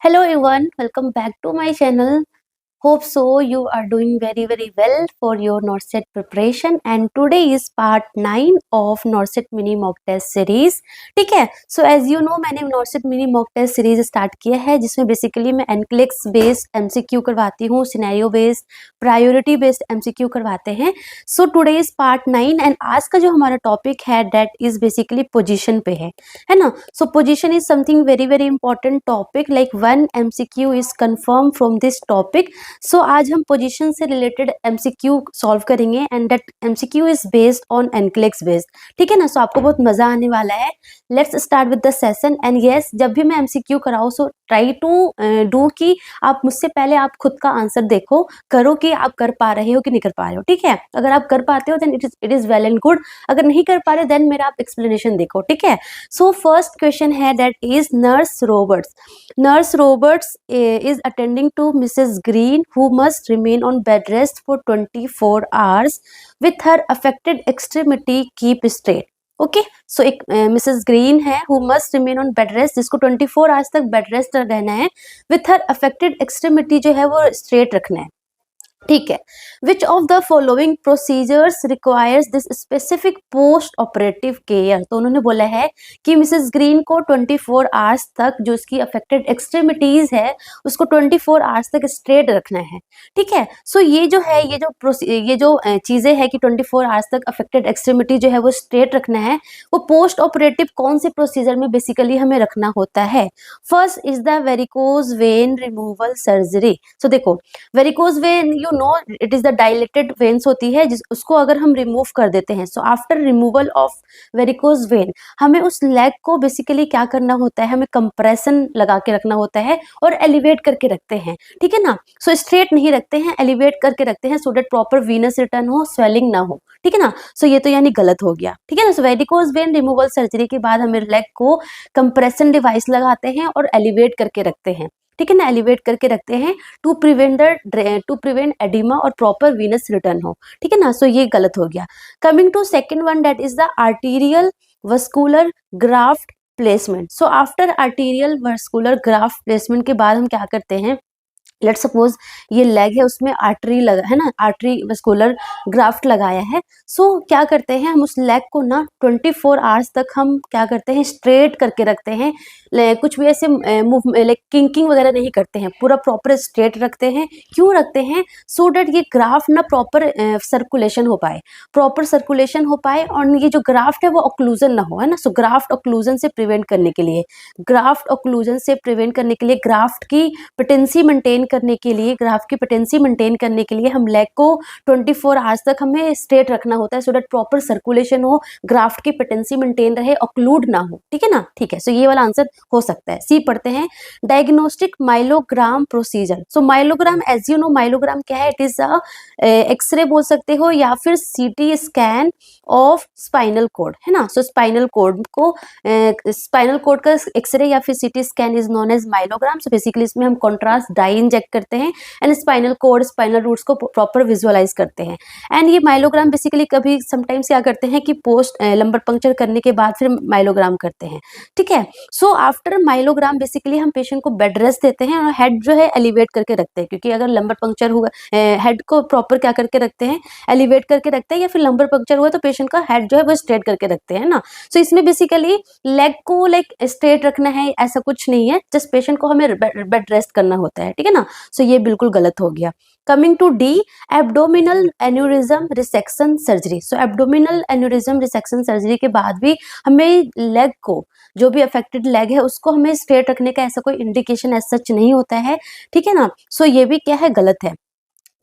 Hello everyone, welcome back to my channel. Hope so you are doing very well for your NORCET preparation and today is part 9 of NORCET mini mock test series. ठीक है, so as you know मैंने NORCET mini mock test series start किया है जिसमें basically मैं NCLEX based MCQ करवाती हूँ, scenario based, priority based MCQ करवाते हैं. So today is part 9 and आज का जो हमारा टॉपिक है that is basically पोजीशन पे है ना. So position is something very important topic, like one MCQ is confirmed from this topic. सो आज हम पोजीशन से रिलेटेड MCQ सॉल्व करेंगे and that MCQ is based on NCLEX based. ठीक है ना. सो आपको बहुत मजा आने वाला है. Let's start with the session and yes, जब भी मैं MCQ कराऊँ सो ट्राई टू डू कि आप मुझसे पहले आप खुद का आंसर देखो, करो कि आप कर पा रहे हो कि नहीं कर पा रहे हो. ठीक है, अगर आप कर पाते हो then it is well and good. अगर नहीं कर पा रहे देन मेरा आप एक्सप्लेनेशन देखो. ठीक है. सो फर्स्ट क्वेश्चन है that is nurse Roberts. Nurse Roberts is attending to Mrs. Green, who must remain on bed rest for 24 hours with her affected extremity keep straight. Okay, so एक Mrs Green है who must remain on bed rest, जिसको 24 hours तक bed rest रहना है. With her affected extremity जो है वो straight रखना है. ठीक है. विच of the following procedures requires this specific post operative care. तो उन्होंने बोला है कि मिसेस ग्रीन को 24 आवर्स तक जो उसकी अफेक्टेड एक्सट्रीमिटीज है उसको 24 आवर्स तक स्ट्रेट रखना है. ठीक है. सो ये जो है ये जो चीजें है कि 24 आवर्स तक अफेक्टेड एक्सट्रीमिटी जो है वो स्ट्रेट रखना है, वो पोस्ट ऑपरेटिव कौन से प्रोसीजर में बेसिकली हमें रखना होता है. First is the varicose vein removal surgery. So देखो, varicose vein you know it is the dilated veins होती है जिस उसको अगर हम रिमूव कर देते हैं. सो after removal of varicose vein हमें उस लेग को बेसिकली क्या करना होता है, हमें कंप्रेशन लगा के रखना होता है और एलिवेट करके रखते हैं. ठीक है ना. सो स्ट्रेट नहीं रखते हैं, एलिवेट करके रखते हैं so that proper venous return हो, स्वेलिंग ना हो. ठीक है ना. सो ये तो यानी गलत हो गया. ठीक है ना. सो वेरिकोज वेन रिमूवल सर्जरी के बाद हमें लेग को कंप्रेशन डिवाइस लगाते हैं और एलिवेट करके रखते हैं. ठीक है ना. एलिवेट करके रखते हैं टू प्रिवेंट एडिमा और प्रॉपर वीनस रिटर्न हो. ठीक है ना. सो ये गलत हो गया. Coming to second one that is the arterial vascular graft placement. So after arterial vascular graft placement के बाद हम क्या करते हैं, लेट सपोज ये लेग है उसमें आर्टरी लगा है ना, आर्टरी वस्कुलर ग्राफ्ट लगाया है. सो क्या करते हैं हम उस लेग को ना 24 आवर्स तक हम क्या करते हैं, स्ट्रेट करके रखते हैं. कुछ भी ऐसे लाइक किंकिंग वगैरह नहीं करते हैं, पूरा प्रॉपर स्ट्रेट रखते हैं. क्यों रखते हैं? सो डैट ये ग्राफ्ट ना प्रॉपर सर्कुलेशन हो पाए, प्रॉपर सर्कुलेशन हो पाए और ये जो ग्राफ्ट है वो ऑक्लूजन ना हो. है ना. सो ग्राफ्ट ऑक्लूजन से प्रिवेंट करने के लिए, ग्राफ्ट की पेटेंसी मेंटेन करने के लिए, ग्राफ की पेटेंसी मेंटेन करने के लिए हम लेग को 24 आवर्स तक हमें स्ट्रेट रखना होता है सो दैट प्रॉपर सर्कुलेशन हो, ग्राफ्ट की पेटेंसी मेंटेन रहे, ऑक्लूड ना हो. ठीक है ना. ठीक है. सो ये वाला आंसर हो सकता है. सी पढ़ते हैं. Diagnostic myelogram procedure. So myelogram as you know, myelogram क्या है, इट इज एक्सरे बोल सकते हो या फिर CT scan of spinal cord. है ना. सो स्पाइनल कोड का एक्सरे या फिर CT scan is known as myelogram. So basically इसमें हम कॉन्ट्रास्ट डाई इंजेक्ट करते हैं and spinal cord, spinal roots को प्रॉपर विजुअलाइज करते हैं. एंड ये माइलोग्राम बेसिकली कभी समटाइम्स क्या करते हैं कि पोस्ट लंबर पंक्चर करने के बाद फिर माइलोग्राम करते हैं. ठीक है. सो आफ्टर माइलोग्राम बेसिकली हम पेशेंट को बेड रेस्ट देते हैं और हेड जो है एलिवेट करके रखते हैं, क्योंकि अगर लंबर पंक्चर हुआ हेड को प्रॉपर क्या करके रखते हैं, एलिवेट करके रखते हैं, या फिर लंबर पंक्चर हुआ तो पेशेंट का हेड जो है वो स्ट्रेट करके रखते हैं ना. सो इसमें बेसिकली लेग को लाइक स्ट्रेट रखना है ऐसा कुछ नहीं है, जस्ट पेशेंट को हमें बेड रेस्ट करना होता है. ठीक है ना. सो ये बिल्कुल गलत हो गया. Coming to D, abdominal aneurysm resection surgery. So abdominal aneurysm resection surgery के बाद भी हमें लेग को, जो भी अफेक्टेड लेग है उसको हमें स्ट्रेट रखने का ऐसा कोई इंडिकेशन एज सच नहीं होता है. ठीक है ना. सो ये भी क्या है, गलत है.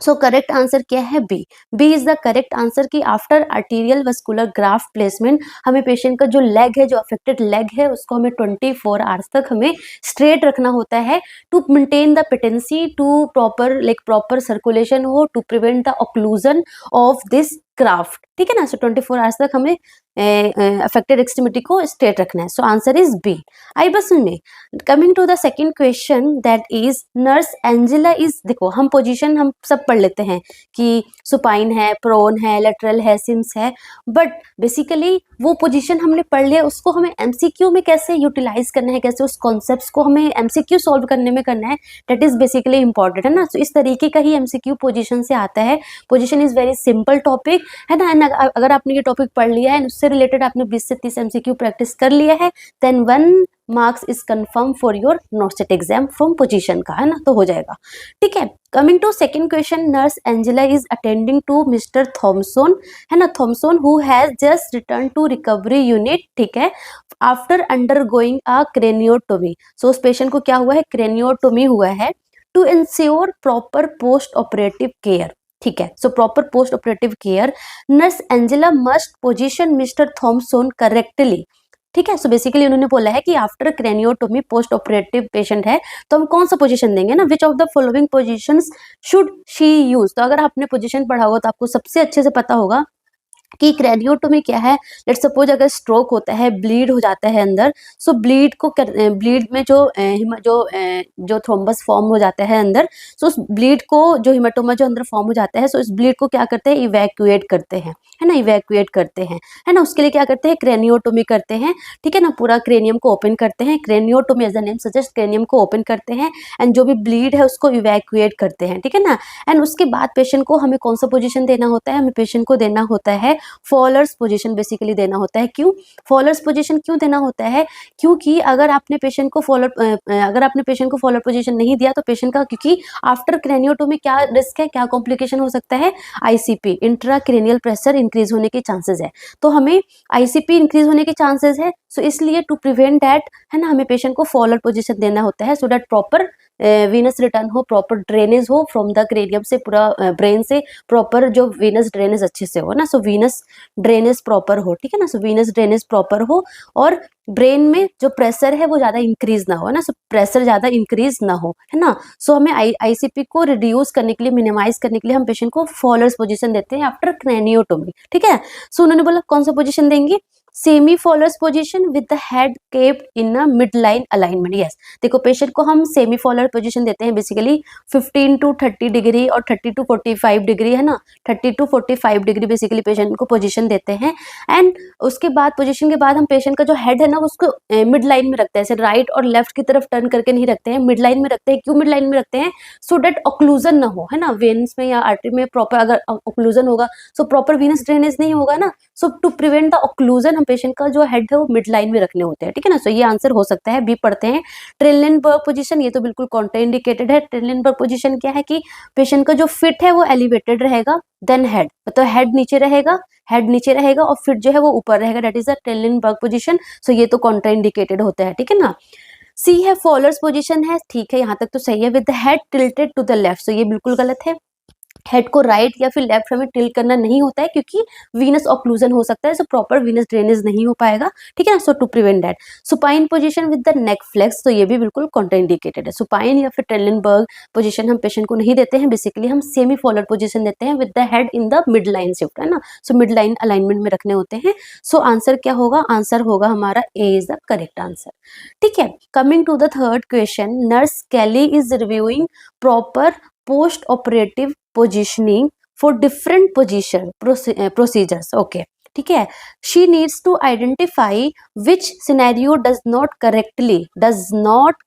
सो करेक्ट आंसर क्या है, B is the correct answer की after arterial vascular graft placement हमें पेशेंट का जो लेग है, जो अफेक्टेड लेग है, उसको हमें 24 आवर्स तक हमें स्ट्रेट रखना होता है to maintain the patency, to proper circulation हो, to prevent the occlusion of this graft, ठीक है ना। सो 24 आवर्स तक हमें अफेक्टेड एक्सट्रीमिटी को स्ट्रेट रखना है। So answer is B. I बस सुनिए, coming to the second question that is nurse Angela is, देखो हम पोजीशन हम सब पढ़ लेते हैं कि सुपाइन है, प्रोन है, लेटरल है, सिम्स है, बट बेसिकली वो पोजीशन हमने पढ़ लिया, उसको हमें एमसीक्यू में कैसे यूटिलाइज करना है, कैसे उस कॉन्सेप्ट्स को हमें एमसीक्यू सॉल्व करने में करना है, दैट इज बेसिकली इंपॉर्टेंट, है ना। तो इस तरीके का ही एमसीक्यू पोजीशन से आता है। Position is very simple topic, है ना। एंड अगर आपने ये टॉपिक पढ़ लिया है, उससे रिलेटेड आपने 20 से 30 एमसीक्यू प्रैक्टिस कर लिया है, then 1 marks is confirm for your NORCET exam from position का, है ना, तो हो जाएगा, ठीक है। Coming to second question, nurse Angela is attending to mister Thomson, है ना, Thomson who has just return to recovery unit, ठीक है, after undergoing a craniotomy. So उस पेशेंट को क्या हुआ है, क्रेनियोटोमी हुआ है, to ensure proper post operative care, ठीक है। So proper post operative care, nurse Angela must position mister Thomson correctly, ठीक है। सो बेसिकली उन्होंने बोला है कि after craniotomy post operative patient है तो हम कौन सा पोजीशन देंगे ना, which of the following positions should she use. तो अगर आपने पोजीशन पढ़ा होगा तो आपको सबसे अच्छे से पता होगा कि क्रेनियोटोमी क्या है। लेट सपोज अगर स्ट्रोक होता है, ब्लीड हो जाता है अंदर, सो ब्लीड को ब्लीड में जो थ्रोम्बस फॉर्म हो जाता है अंदर, सो उस ब्लीड को, जो हिमाटोमा जो अंदर फॉर्म हो जाता है, सो इस ब्लीड को क्या करते हैं, इवैक्यूएट करते हैं, है ना, इवैक्यूएट करते हैं, है ना। उसके लिए क्या करते हैं, क्रेनियोटोमी करते हैं, ठीक है ना, पूरा क्रेनियम को ओपन करते हैं, craniotomy as the name suggest, cranium को ओपन करते हैं एंड जो भी ब्लीड है उसको इवैक्यूएट करते हैं, ठीक है ना। एंड उसके बाद पेशेंट को हमें कौन सा पोजीशन देना होता है, हमें पेशेंट को देना होता है फॉलर्स पोजीशन बेसिकली देना होता है। क्यों फॉलर्स पोजीशन क्यों देना होता है, क्योंकि अगर आपने पेशेंट को फॉलर पोजीशन नहीं दिया तो पेशेंट का, क्योंकि आफ्टर क्रेनियोटोमी क्या रिस्क है, क्या कॉम्प्लिकेशन हो सकता है, आईसीपी, इंट्राक्रेनियल प्रेशर इंक्रीज होने के चांसेस है। तो हमें आईसीपी इंक्रीज होने के चांसेस है, सो इसलिए टू प्रिवेंट दैट, है ना, हमें पेशेंट को फॉलर पोजीशन देना होता है, so that proper venous return हो, प्रॉपर ड्रेनेज हो फ्रॉम द क्रेनियम से, पूरा ब्रेन से प्रॉपर जो वीनस ड्रेनेज अच्छे से हो ना, सो वीनस ड्रेनेज प्रॉपर हो, ठीक है ना। सो वीनस ड्रेनेज प्रॉपर हो और ब्रेन में जो प्रेशर है वो ज्यादा इंक्रीज ना हो ना, सो प्रेशर ज्यादा इंक्रीज ना हो, है ना। सो हमें आईसीपी को रिड्यूस करने के लिए, मिनिमाइज करने के लिए हम पेशेंट को फॉलर्स पोजीशन देते हैं आफ्टर क्रेनियोटोमी, ठीक है। सो उन्होंने बोला कौन सा पोजीशन देंगे, semi फॉलर्स position with the head capped in a mid line alignment. Yes, देखो पेशेंट को हम सेमी फॉलर पोजीशन देते हैं बेसिकली 15 to 30 डिग्री और 30 to 45 डिग्री, है ना, 30 to 45 डिग्री बेसिकली पेशेंट को पोजीशन देते हैं। एंड उसके बाद पोजीशन के बाद हम पेशेंट का जो हेड है ना उसको मिड लाइन में रखते हैं, ऐसे राइट और लेफ्ट की तरफ टर्न करके नहीं रखते हैं, मिड लाइन में रखते हैं। क्यों मिड लाइन में रखते हैं, सो डेट ऑक्लूजन ना हो, है ना, वेन्स में या आर्टरी में प्रॉपर अगर ऑक्लूजन होगा सो प्रॉपर वीनस ड्रेनेज नहीं होगा ना, so to prevent the occlusion हम पेशेंट का जो हेड है वो मिड लाइन में रखने होते हैं, ठीक है ना। सो ये आंसर हो सकता है बी। पढ़ते हैं ट्रेनलेनबर्ग पोजीशन, ये तो बिल्कुल कॉन्ट्राइंडिकेटेड है। ट्रेनलेनबर्ग पोजीशन क्या है कि पेशेंट का जो फिट है वो एलिवेटेड रहेगा, देन हेड, मतलब हेड नीचे रहेगा और फिट जो है वो ऊपर रहेगा, दैट इज द ट्रेनलेनबर्ग पोजीशन। सो ये तो कॉन्ट्राइंडिकेटेड होता है, ठीक है ना। सी है फॉलर्स पोजीशन है, ठीक है, यहाँ तक तो सही है, with the head tilted to the left, so ये बिल्कुल गलत है। हेड को राइट या फिर लेफ्ट हमें टिल्ट करना नहीं होता है क्योंकि वीनस ऑक्लूजन हो सकता है, सो प्रॉपर वीनस ड्रेनेज नहीं हो पाएगा, ठीक है ना। So to prevent that, supine position with the neck flex, तो ये भी बिल्कुल कॉन्ट्राइंडिकेटेड है। सुपाइन या फिर ट्रेनलेनबर्ग पोजीशन हम पेशेंट को नहीं देते हैं, बेसिकली हम सेमी फॉलर पोजीशन देते हैं with the head in the mid line shift, है ना, सो मिड लाइन अलाइनमेंट में रखने होते हैं। सो आंसर क्या होगा, आंसर होगा हमारा A is the correct answer, ठीक है। Coming to the third question, nurse Kelly is reviewing proper post operative positioning for different procedures, okay, ठीक है। She needs to identify which scenario does not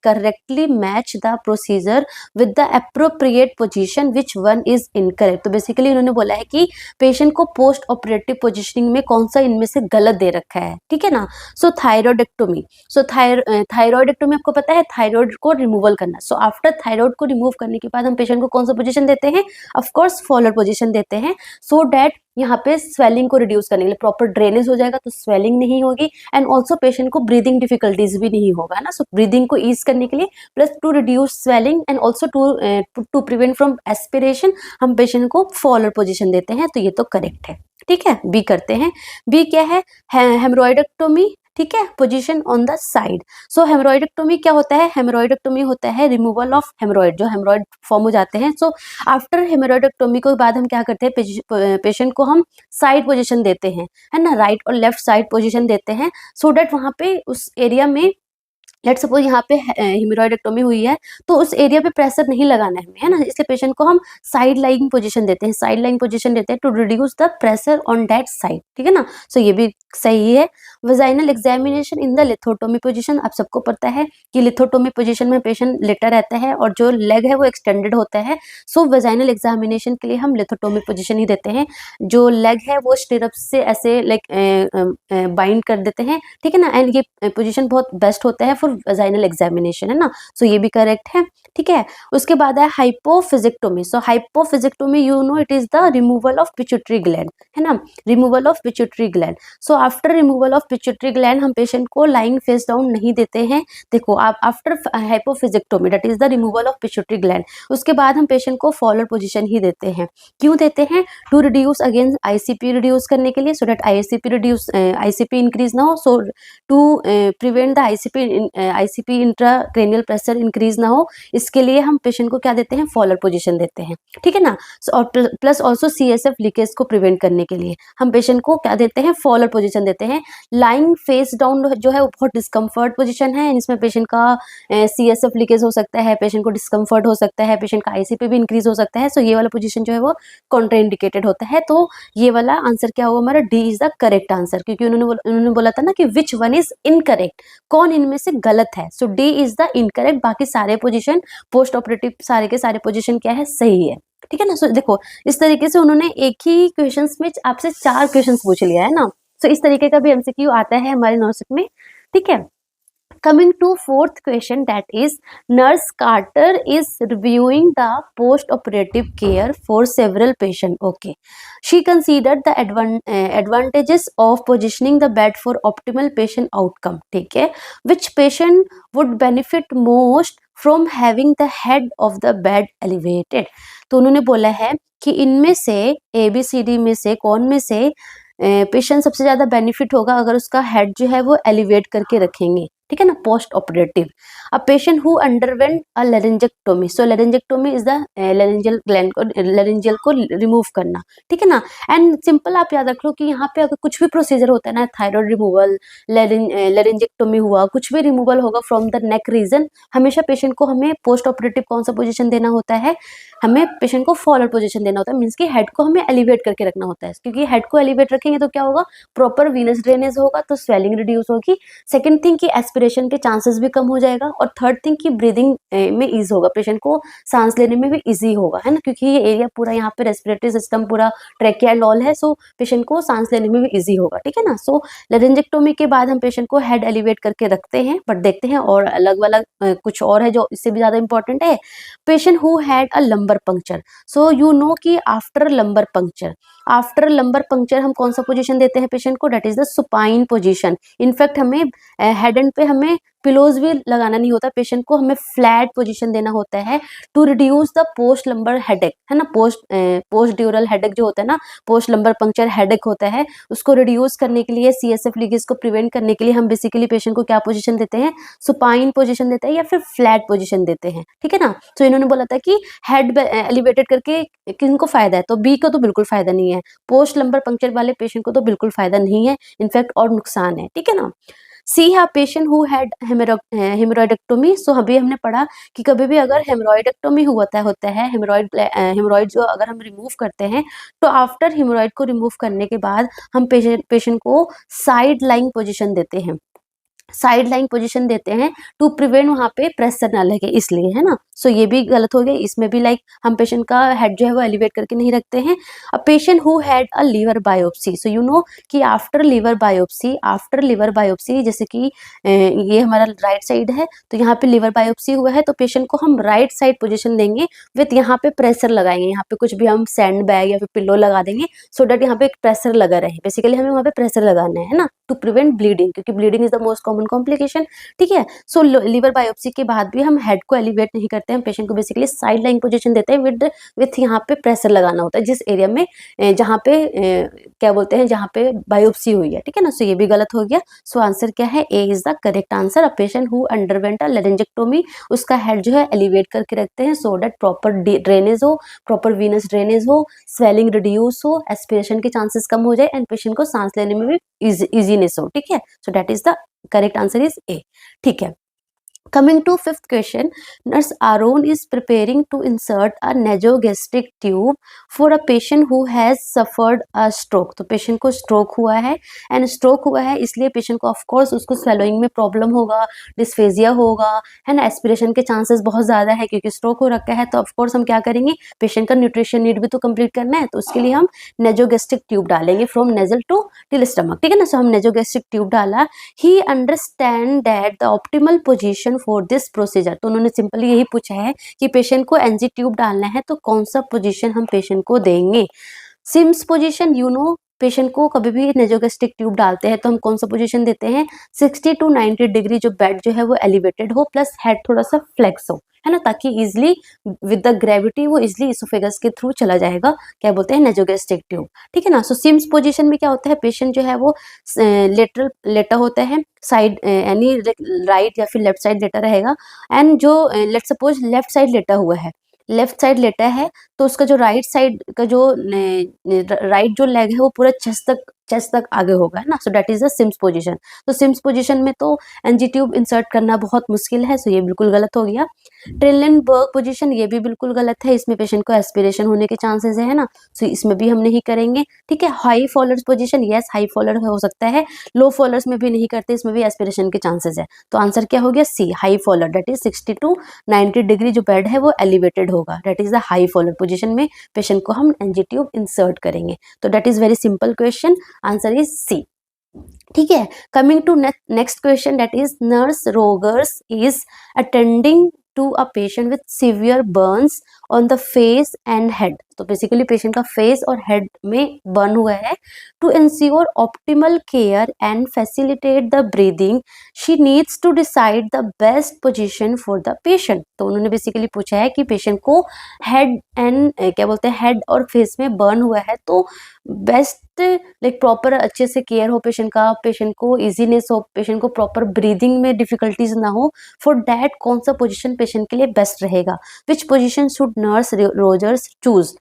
correctly match the procedure with the appropriate position, which one is incorrect. तो basically उन्होंने बोला है कि patient को post operative positioning में कौन सा इनमें से गलत दे रखा है, ठीक है ना। सो थायरॉयडेक्टोमी, सो थायरॉयडेक्टोमी आपको पता है थायरॉयड को रिमूवल करना। सो आफ्टर थायरॉयड को रिमूव करने के बाद हम पेशेंट को कौन सा पोजीशन देते हैं, ऑफकोर्स फॉलर पोजीशन देते हैं, सो डैट यहाँ पे स्वेलिंग को रिड्यूस करने के लिए, प्रॉपर ड्रेनेज हो जाएगा तो स्वेलिंग नहीं होगी एंड ऑल्सो पेशेंट को ब्रीदिंग डिफिकल्टीज भी नहीं होगा ना। सो ब्रीदिंग को ईज करने के लिए plus to reduce swelling and also to prevent from aspiration हम पेशेंट को फॉलर पोजीशन देते हैं, तो ये तो करेक्ट है, ठीक है। बी करते हैं, बी क्या है, हेमरॉयडेक्टोमी ठीक है, पोजीशन ऑन द साइड। सो हेमरॉइडेक्टोमी क्या होता है? हेमरॉइडेक्टोमी होता है रिमूवल ऑफ हेमरॉइड, जो हेमरॉइड फॉर्म हो जाते हैं। सो आफ्टर हेमरॉइडेक्टोमी के बाद हम क्या करते हैं, पेशेंट को हम साइड पोजीशन देते हैं, है ना, राइट और लेफ्ट साइड पोजीशन देते हैं, सो दैट वहां पे उस एरिया में, लेट सपोज यहाँ पे हेमरॉइडेक्टोमी हुई है तो उस एरिया पे प्रेशर नहीं लगाना है हमें, है ना, इसलिए पेशेंट को हम साइड लाइंग पोजीशन देते हैं, साइड लाइंग पोजीशन देते हैं to reduce the pressure on that side, ठीक है ना। सो ये भी सही है। Vaginal examination in the lithotomy position, आप सबको पता है कि लिथोटोमी पोजीशन में पेशेंट लेटा रहता है और जो लेग है वो एक्सटेंडेड होता है। सो वजाइनल एग्जामिनेशन के लिए हम लिथोटोमी पोजीशन ही देते हैं, जो लेग है वो स्टिरअप से ऐसे लाइक बाइंड कर देते हैं, ठीक है ना, एंड ये पोजीशन बहुत बेस्ट होता है फॉर वजाइनल एग्जामिनेशन, है ना। सो ये भी करेक्ट है, ठीक है। उसके बाद है hypophysectomy. So hypophysectomy you know it is the removal of pituitary gland, है ना, removal of pituitary gland. So after removal of pituitary gland हम पेशेंट को लाइंग फेस डाउन नहीं देते हैं। देखो आप after hypophysectomy that is the removal of pituitary gland, उसके बाद हम पेशेंट को फॉरवर्ड पोजीशन ही देते हैं। क्यों देते हैं? To reduce again ICP reduce करने के लिए, सो दैट आईसीपी इंक्रीज ना हो, so to prevent the ICP intracranial pressure increase ना हो, इसके लिए हम पेशेंट को क्या देते हैं? फॉलोअर पोजीशन देते हैं, ठीक है ना। और प्लस ऑल्सो सीएसएफ लीकेज को प्रिवेंट करने के लिए हम पेशेंट को क्या देते हैं? फॉलोअर पोजीशन देते हैं। लाइंग फेस डाउन जो है वो बहुत डिस्कम्फर्ट पोजीशन है, इसमें पेशेंट का सीएसएफ लीकेज हो सकता है, पेशेंट को डिस्कम्फर्ट हो सकता है, पेशेंट का आईसीपी भी इंक्रीज हो सकता है। सो ये वाला पोजीशन जो है वो कॉन्ट्राइंडिकेटेड होता है। तो ये वाला आंसर क्या होगा हमारा? D is the correct answer, क्योंकि उन्होंने बोला था ना कि विच वन इज इनकरेक्ट, कौन इनमें से गलत है। सो डी इज द इनकरेक्ट, बाकी सारे पोजीशन पोस्ट ऑपरेटिव सारे के सारे पोजीशन क्या है? सही है, ठीक है ना। सो देखो इस तरीके से उन्होंने एक ही क्वेश्चंस में आपसे 4 क्वेश्चंस पूछ लिया है ना। सो इस तरीके का भी एमसीक्यू आता है हमारे नॉर्सेट में, ठीक है। Coming to fourth question, that is Nurse Carter is reviewing the post-operative care for several patients. Okay, she considered the advantages of positioning the bed for optimal patient outcome. ठीक है, which patient would benefit most from having the head of the bed elevated? तो उन्होंने बोला है कि इनमें से ABCD में से कौन में से पेशेंट सबसे ज्यादा बेनिफिट होगा अगर उसका हेड जो है वो एलिवेट करके रखेंगे, ठीक है ना, post operative. A patient who underwent a laryngectomy, so laryngectomy is the laryngeal gland को, लेरेंजियल को रिमूव करना, ठीक है ना। एंड सिंपल आप याद रख लो कि यहाँ पे अगर कुछ भी प्रोसीजर होता है ना, थायराइड रिमूवल, लेरेंजेक्टोमी हुआ, कुछ भी रिमूवल होगा फ्रॉम द नेक रीजन, हमेशा पेशेंट को हमें पोस्ट ऑपरेटिव कौन सा पोजीशन देना होता है? हमें पेशेंट को फॉरवर्ड पोजीशन देना होता है, मीन्स कि हेड को हमें एलिवेट करके रखना होता है, क्योंकि हेड को एलिवेट रखेंगे तो क्या होगा? प्रॉपर वीनस ड्रेनेज होगा, तो स्वेलिंग रिड्यूस होगी। सेकंड थिंग की एस्पिरेशन के चांसेस भी कम हो जाएगा, और थर्ड थिंग की ब्रीदिंग में ईज होगा, पेशेंट को सांस लेने में भी इजी होगा, है ना, क्योंकि ये एरिया पूरा यहाँ पे रेस्पिरेटरी सिस्टम पूरा ट्रेकिया लॉल है, सो पेशेंट को सांस लेने में भी इजी होगा, ठीक है ना। सो लेरेंजेक्टोमी के बाद हम पेशेंट को हेड एलिवेट करके रखते हैं, बट देखते हैं और अलग वाला कुछ और है जो इससे भी ज्यादा इंपॉर्टेंट है। Patient who had a lumbar puncture, so you know कि आफ्टर लंबर पंक्चर हम कौन सा पोजीशन देते हैं पेशेंट को? That is the supine position. In fact हमें हेड एंड पे हमें पिलोज भी लगाना नहीं होता, पेशेंट को हमें फ्लैट पोजीशन देना होता है to reduce the post lumbar headache, है ना, पोस्ट ड्यूरल हेडेक जो होता है ना, पोस्ट लंबर पंक्चर हेडेक होता है, उसको रिड्यूस करने के लिए, सीएसएफ लीकेज को प्रिवेंट करने के लिए हम बेसिकली पेशेंट को क्या पोजीशन देते हैं? सुपाइन पोजीशन देते हैं या फिर फ्लैट पोजीशन देते हैं, ठीक है ना। तो इन्होंने बोला था कि हेड एलिवेटेड करके किनको फायदा है? तो बी को तो बिल्कुल फायदा नहीं है, पोस्ट लंबर पंक्चर वाले पेशेंट को तो बिल्कुल फायदा नहीं है, इनफैक्ट और नुकसान है, ठीक है ना। सी है पेशेंट हु हैड हेमरॉइडेक्टोमी। सो अभी हमने पढ़ा कि कभी भी अगर हेमरॉइडेक्टोमी होता है हेमरॉइड जो अगर हम रिमूव करते हैं, तो आफ्टर हेमरॉइड को रिमूव करने के बाद हम पेशेंट को साइड लाइंग पोजीशन देते हैं, साइड लाइन पोजीशन देते हैं टू प्रिवेंट वहां पे प्रेशर ना लगे, इसलिए, है ना। सो ये भी गलत हो गया, इसमें भी लाइक हम पेशेंट का हेड जो है वो एलिवेट करके नहीं रखते हैं। A patient who had a liver biopsy, so you know कि आफ्टर लीवर बायोप्सी जैसे कि ये हमारा राइट साइड है, तो यहाँ पे लीवर बायोप्सी हुआ है, तो पेशेंट को हम राइट साइड पोजीशन देंगे विथ यहाँ पे प्रेशर लगाएंगे, यहाँ पे कुछ भी हम सैंड बैग या फिर पिल्लो लगा देंगे, सो दैट यहाँ पे एक प्रेशर लगा रहे। बेसिकली हमें वहाँ पे प्रेशर लगाना है ना, टू प्रिवेंट ब्लीडिंग, क्योंकि bleeding is the most common complication, ठीक है। सो लीवर बायोप्सी के बाद भी हम हेड को एलिवेट नहीं करते करते हैं, पेशेंट को बेसिकली साइड लाइन पोजीशन देते हैं विथ यहाँ पे प्रेशर लगाना होता है जिस एरिया में जहाँ पे क्या बोलते हैं जहाँ पे बायोप्सी हुई है, ठीक है ना। सो ये भी गलत हो गया। सो आंसर क्या है, A is the correct answer. A patient who underwent a laryngectomy, उसका हेड जो है एलिवेट करके रखते हैं सो दैट प्रॉपर ड्रेनेज हो, प्रॉपर वीनस ड्रेनेज हो, स्वेलिंग रिड्यूस हो, एस्पिरेशन के चांसेस कम हो जाए एंड पेशेंट को सांस लेने में भी इजीनेस हो, ठीक है। So that is the correct answer is a, ठीक है। Coming to fifth question, Nurse Aaron is preparing to insert a nasogastric tube for a patient who has suffered a stroke. तो पेशेंट को stroke हुआ है and stroke हुआ है इसलिए patient को ऑफ कोर्स उसको स्वेलोइंग में प्रॉब्लम होगा, डिस्फेजिया होगा, है ना, एस्पिरेशन के चांसेस बहुत ज़्यादा है क्योंकि स्ट्रोक हो रखा है। तो ऑफ कोर्स हम क्या करेंगे, पेशेंट का न्यूट्रिशन नीड भी तो कंप्लीट करना है, तो उसके लिए हम नेजोगेस्ट्रिक ट्यूब डालेंगे from nasal to till stomach, ठीक है ना। सो हम नेजोगेस्ट्रिक ट्यूब डाला। He understand that the optimal position for this procedure, तो उन्होंने सिंपली यही पूछा है कि पेशेंट को एनजी ट्यूब डालना है तो कौन सा पोजीशन हम पेशेंट को देंगे। Sims position, you know, patient को कभी भी नेजोगेस्ट्रिक ट्यूब डालते हैं तो हम कौन सा पोजीशन देते हैं, 60 to 90 डिग्री जो बेड जो है वो एलिवेटेड हो प्लस हेड थोड़ा सा फ्लेक्स हो, है ना, ताकि इजिली विद द ग्रेविटी वो इजिली इसोफेगस के थ्रू चला जाएगा, क्या बोलते हैं, नेजोगेस्ट्रिक ट्यूब, ठीक है ना। सो सिम्स पोजीशन में क्या होता है, पेशेंट जो है वो लेटरल लेटा होता है, साइड एनी राइट या फिर लेफ्ट साइड लेटा रहेगा एंड जो लेट सपोज लेफ्ट साइड लेटा हुआ है, लेफ्ट साइड लेटा है तो उसका जो राइट साइड का जो राइट जो लेग है वो पूरा चेस्ट तक आगे होगा, है ना। So that is the Sims position. तो सिम्स पोजीशन में तो एनजी ट्यूब इंसर्ट करना बहुत मुश्किल है, सो ये बिल्कुल गलत हो गया। ट्रिलेनबर्ग पोजीशन, ये भी बिल्कुल गलत है, इसमें पेशेंट को एस्पिरेशन होने के चांसेस है ना, सो इसमें भी हम नहीं करेंगे, ठीक है। High followers position, yes high follower हो सकता है, लो फॉलोअर्स में भी नहीं करते, इसमें भी एस्पिरेशन के चांसेस है। तो आंसर क्या हो गया, C high Fowler, that is 60 to 90 degree जो बेड है वो एलिवेटेड होगा, that is the high Fowler position में पेशेंट को हम एनजी ट्यूब इंसर्ट करेंगे। तो that is very simple question, answer is C, ठीक है। Coming to next question, that is nurse Rogers is attending to a patient with severe burns on the face and head. तो basically patient का face और head में burn हुआ है। To ensure optimal care and facilitate the breathing she needs to decide the best position for the patient. तो उन्होंने basically पूछा है कि पेशेंट को हेड एंड क्या बोलते हैं, हेड और फेस में बर्न हुआ है तो बेस्ट लाइक प्रॉपर अच्छे से केयर हो पेशेंट का, पेशेंट को इजीनेस हो, पेशेंट को प्रॉपर ब्रीदिंग में डिफिकल्टीज ना हो, फॉर दैट कौन सा पोजीशन पेशेंट के लिए बेस्ट रहेगा, which position should nurse Rogers choose.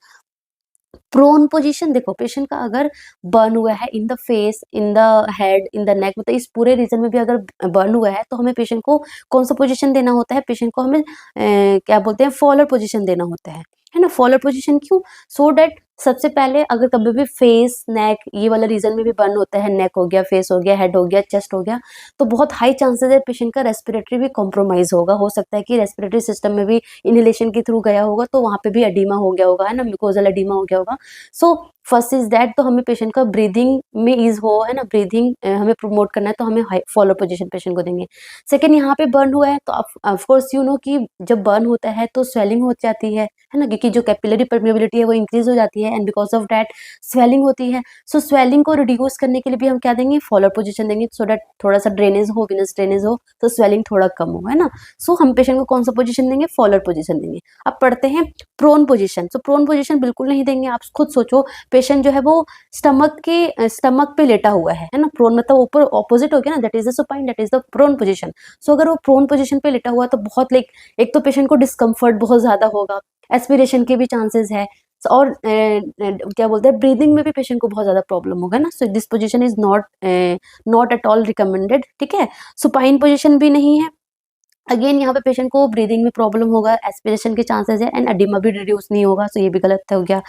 Prone position, देखो पेशेंट का अगर बर्न हुआ है in the face, in the head, in the neck, मतलब इस पूरे रीजन में भी अगर बर्न हुआ है तो हमें पेशेंट को कौन सा पोजीशन देना होता है, पेशेंट को हमें क्या बोलते हैं, फॉलोअर पोजीशन देना होता है ना। फॉलोअर पोजीशन क्यों, सो दैट सबसे पहले अगर कभी भी फेस नेक ये वाला रीजन में भी बर्न होता है, नेक हो गया, फेस हो गया, हेड हो गया, चेस्ट हो गया, तो बहुत हाई चांसेस है पेशेंट का रेस्पिरेटरी भी कॉम्प्रोमाइज होगा, हो सकता है कि रेस्पिरेटरी सिस्टम में भी इनहेलेशन के थ्रू गया होगा तो वहाँ पे भी एडीमा हो गया होगा, है ना, म्यूकोजल एडीमा हो गया होगा। सो फर्स्ट इज दैट, तो हमें पेशेंट का ब्रीदिंग में ईज हो, है ना, ब्रीदिंग हमें प्रमोट करना है तो हमें हाई फॉलो पोजीशन पेशेंट को देंगे। सेकंड, यहाँ पे बर्न हुआ है तो ऑफ कोर्स यू नो कि जब बर्न होता है तो स्वेलिंग हो जाती है ना, क्योंकि जो कैपिलरी परमेबिलिटी है वो इंक्रीज हो जाती है and because of that swelling होती है। सो स्वेलिंग को रिड्यूस करने के लिए भी हम क्या देंगे, फॉलो पोजीशन देंगे, सो दैट थोड़ा सा ड्रेनेज हो, विनस ड्रेनेज हो तो स्वेलिंग थोड़ा कम हो, है ना। सो हम पेशेंट को कौन सा पोजीशन देंगे, फॉलोअर पोजीशन देंगे। अब पढ़ते हैं प्रोन पोजीशन। सो प्रोन पोजीशन बिल्कुल नहीं देंगे, आप खुद सोचो, पेशेंट जो है वो स्टमक पे लेटा हुआ है ना, प्रोन मतलब ऊपर ऑपोजिट हो गया ना, that is the supine, that is the prone position. So अगर वो प्रोन पोजीशन पे लेटा हुआ है तो बहुत लाइक एक तो पेशेंट को डिस्कम्फर्ट बहुत ज्यादा होगा, एस्पिरेशन के भी चांसेस है और क्या बोलते हैं, ब्रीदिंग में भी पेशेंट को बहुत ज्यादा प्रॉब्लम होगा ना। So this position is not at all recommended, ठीक है। सुपाइन पोजीशन भी नहीं है, अगेन यहाँ पे पेशेंट को ब्रीदिंग में प्रॉब्लम होगा, एस्पिरेशन के चांसेस है एंड एडिमा भी रिड्यूस नहीं होगा, सो ये भी गलत हो गया।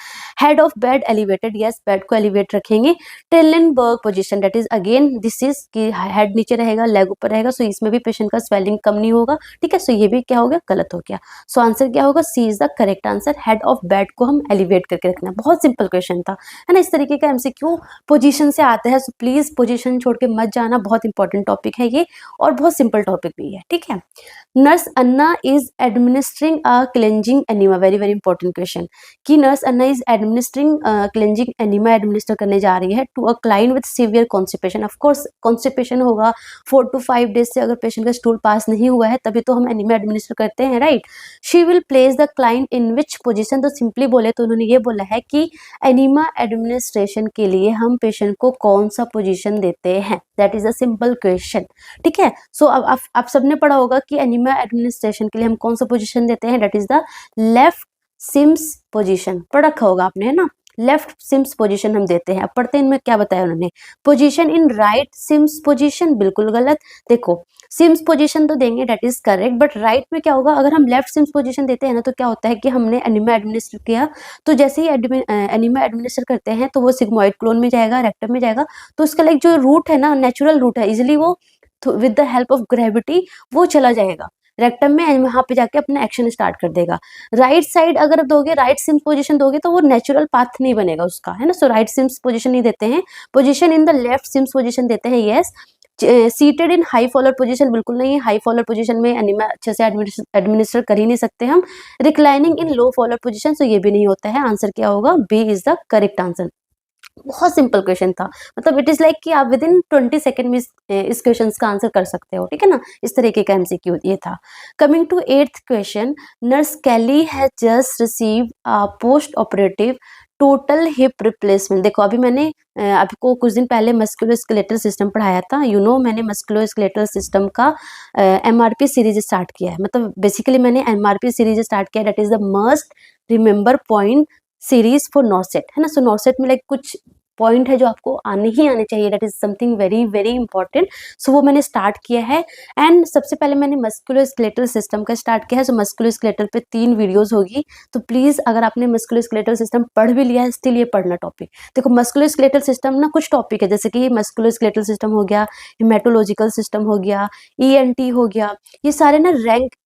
Head of bed elevated, yes bed को एलिवेट रखेंगे। Trendelenburg position, that is again this is कि हेड नीचे रहेगा, लेग ऊपर रहेगा, सो इसमें भी पेशेंट का स्वेलिंग कम नहीं होगा, ठीक है। सो ये भी क्या हो गया, गलत हो गया। सो आंसर क्या होगा, C is the correct answer, head of bed को हम एलिवेट करके रखना। बहुत सिंपल क्वेश्चन था, है ना, इस तरीके का एमसीक्यू पोजीशन से आता है, सो प्लीज पोजीशन छोड़ के मत जाना, बहुत इंपॉर्टेंट टॉपिक है ये और बहुत सिंपल टॉपिक भी है, ठीक है। Nurse Anna is administering a cleansing enema, very very important question, कि nurse Anna is administering cleansing enema administer करने जा रही है to a client with severe constipation. Of course constipation होगा 4 to 5 डेज से, अगर पेशेंट का स्टूल पास नहीं हुआ है तभी तो हम एनिमा एडमिनिस्टर करते हैं, right. She will place the client in which position, तो सिंपली बोले तो उन्होंने ये बोला है कि एनिमा एडमिनिस्ट्रेशन के लिए हम पेशेंट को कौन सा पोजीशन देते हैं, that is a simple question, ठीक है। सो अब आप सबने पढ़ा होगा कि एनिमा एडमिनिस्ट्रेशन के लिए हम कौन सा पोजीशन देते हैं, that is the left Sims position, पढ़ रखा होगा आपने, है ना। लेफ्ट सिम्स पोजीशन हम देते हैं। अब पढ़ते हैं इनमें क्या बताया उन्होंने, position in right Sims position, बिल्कुल गलत। देखो सिम्स पोजीशन तो देंगे, that is correct, but right में क्या होगा, अगर हम लेफ्ट सिम्स पोजीशन देते हैं ना तो क्या होता है कि हमने एनिमा एडमिनिस्टर किया, तो जैसे ही एनिमा एडमिनिस्टर करते हैं तो वो सिग्मोइड क्लोन में जाएगा, रेक्टम में जाएगा, तो उसका लाइक जो रूट है ना, नेचुरल रूट है, इजिली वो with the help of gravity वो चला जाएगा रेक्टम में, वहां पे जाके अपना एक्शन स्टार्ट कर देगा। राइट साइड अगर दोगे, राइट सिम्स पोजीशन दोगे तो वो नेचुरल पाथ नहीं बनेगा उसका, है ना। सो राइट सिम्स पोजीशन नहीं देते हैं, position in the left Sims position देते हैं, yes. Seated in high Fowler position, बिल्कुल नहीं है, हाई फॉलोअर पोजीशन में एनिमा अच्छे से एडमिनिस्टर कर ही नहीं सकते हम। Reclining in low Fowler position, तो ये भी नहीं होता है। आंसर क्या होगा, B is the correct answer. बहुत सिंपल क्वेश्चन था, मतलब इट इज लाइक कि आप विद इन 20 सेकेंड में इस क्वेश्चन का आंसर कर सकते हो, ठीक है ना। इस तरीके का एमसीक्यू ये था। Coming to 8th question, nurse Kelly has just received a post operative total hip replacement. देखो अभी मैंने आपको कुछ दिन पहले मस्कुलोस्केलेटल सिस्टम पढ़ाया था, यू नो मैंने मस्कुलोस्केलेटल सिस्टम का एमआरपी सीरीज स्टार्ट किया है, मतलब बेसिकली मैंने एमआरपी सीरीज स्टार्ट किया, that is the must remember point series for नॉर्सेट, है ना। सो नॉर्सेट में लाइक कुछ पॉइंट है जो आपको आने ही आने चाहिए, that is something very very important. So वो मैंने स्टार्ट किया है, एंड सबसे पहले मैंने मस्कुलोस्केलेटल सिस्टम का स्टार्ट किया है। सो मस्कुलोस्केलेटल पे 3 वीडियोस होगी, तो प्लीज अगर आपने मस्कुलोस्केलेटल सिस्टम पढ़ भी लिया है स्टिल ये पढ़ना टॉपिक। देखो मस्कुलोस्केलेटल सिस्टम ना कुछ टॉपिक है, जैसे कि मस्कुलोस्केलेटल सिस्टम हो गया, हेमेटोलॉजिकल सिस्टम हो गया, ईएनटी हो गया, ये सारे ना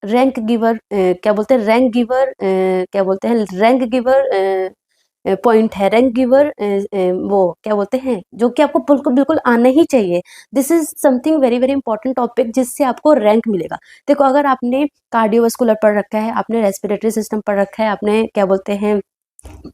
रैंक गिवर क्या बोलते हैं, रैंक गिवर क्या बोलते हैं, रैंक गिवर पॉइंट है, रैंक गिवर वो क्या बोलते हैं, जो कि आपको बिल्कुल बिल्कुल आना ही चाहिए। This is something very very important topic जिससे आपको रैंक मिलेगा। देखो अगर आपने कार्डियोवास्कुलर पढ़ रखा है, आपने रेस्पिरेटरी सिस्टम पढ़ रखा है, आपने क्या बोलते हैं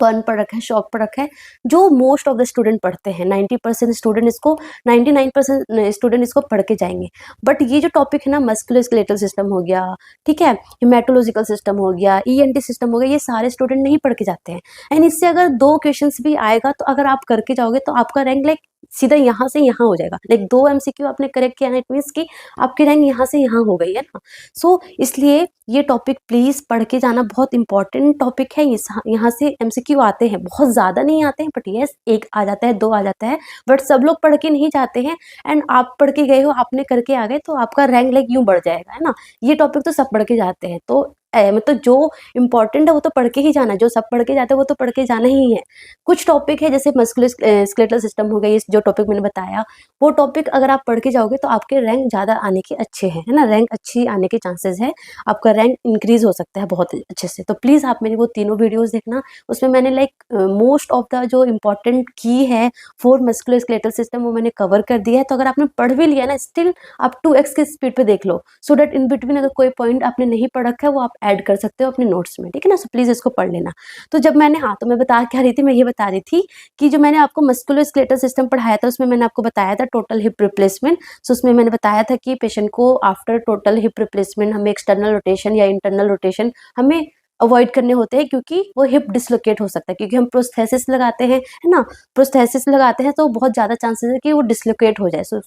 बर्न पढ़ रखा है, शॉक पढ़ रखा है, जो मोस्ट ऑफ द स्टूडेंट पढ़ते हैं, 90% स्टूडेंट इसको, 99% स्टूडेंट इसको पढ़ के जाएंगे। बट ये जो टॉपिक है ना, मस्कुलोस्केलेटल सिस्टम हो गया, ठीक है, हेमेटोलॉजिकल सिस्टम हो गया, ईएनटी सिस्टम हो गया, ये सारे स्टूडेंट नहीं पढ़ के जाते हैं। एंड इससे अगर 2 क्वेश्चंस भी आएगा तो अगर आप करके जाओगे तो आपका रैंक लाइक सीधा यहाँ से यहाँ हो जाएगा, लाइक 2 एमसीक्यू आपने करेक्ट किया है, इट मीन्स कि आपकी रैंक यहाँ से यहाँ हो गई है ना। सो इसलिए ये टॉपिक प्लीज पढ़ के जाना, बहुत इंपॉर्टेंट टॉपिक है। यहाँ से एमसीक्यू आते हैं, बहुत ज्यादा नहीं आते हैं, बट यस 1 आ जाता है, 2 आ जाता है, बट सब लोग पढ़ के नहीं जाते हैं। एंड आप पढ़ के गए हो, आपने करके आ गए, तो आपका रैंक लाइक यूं बढ़ जाएगा, है ना। ये टॉपिक तो सब पढ़ के जाते हैं, तो मतलब जो इम्पोर्टेंट है वो तो पढ़ के ही जाना है, जो सब पढ़ के जाते हैं वो तो पढ़ के जाना ही है। कुछ टॉपिक है जैसे मस्कुलोस्केलेटल सिस्टम हो गया, ये जो टॉपिक मैंने बताया, वो टॉपिक अगर आप पढ़ के जाओगे तो आपके रैंक ज़्यादा आने के अच्छे हैं, है ना, रैंक अच्छी आने के चांसेस है, आपका रैंक इंक्रीज हो सकता है बहुत अच्छे से। तो प्लीज़ आप मेरी वो तीनों वीडियोज़ देखना, उसमें मैंने लाइक मोस्ट ऑफ द जो इम्पोर्टेंट की है फॉर मस्कुलोस्केलेटल सिस्टम वो मैंने कवर कर दिया है। तो अगर आपने पढ़ भी लिया ना, स्टिल आप 2x की स्पीड पे देख लो, सो दैट इन बिटवीन अगर कोई पॉइंट आपने नहीं पढ़ रखा है वो आप ऐड कर सकते हो अपने नोट्स में, ठीक है ना। सो प्लीज़ इसको पढ़ लेना। तो जब मैंने, हाँ तो मैं बता क्या रही थी, मैं ये बता रही थी कि जो मैंने आपको मस्कुलोस्केलेटल सिस्टम पढ़ाया था उसमें मैंने आपको बताया था टोटल हिप रिप्लेसमेंट। सो उसमें मैंने बताया था कि पेशेंट को आफ्टर टोटल हिप रिप्लेसमेंट हमें एक्सटर्नल रोटेशन या इंटरनल रोटेशन हमें अवॉइड करने होते हैं, क्योंकि वो हिप डिसलोकेट हो सकता है, क्योंकि हम प्रोस्थेसिस लगाते हैं, है ना, प्रोस्थेसिस लगाते हैं तो बहुत ज़्यादा चांसेस है कि वो डिसलोकेट हो जाए। सो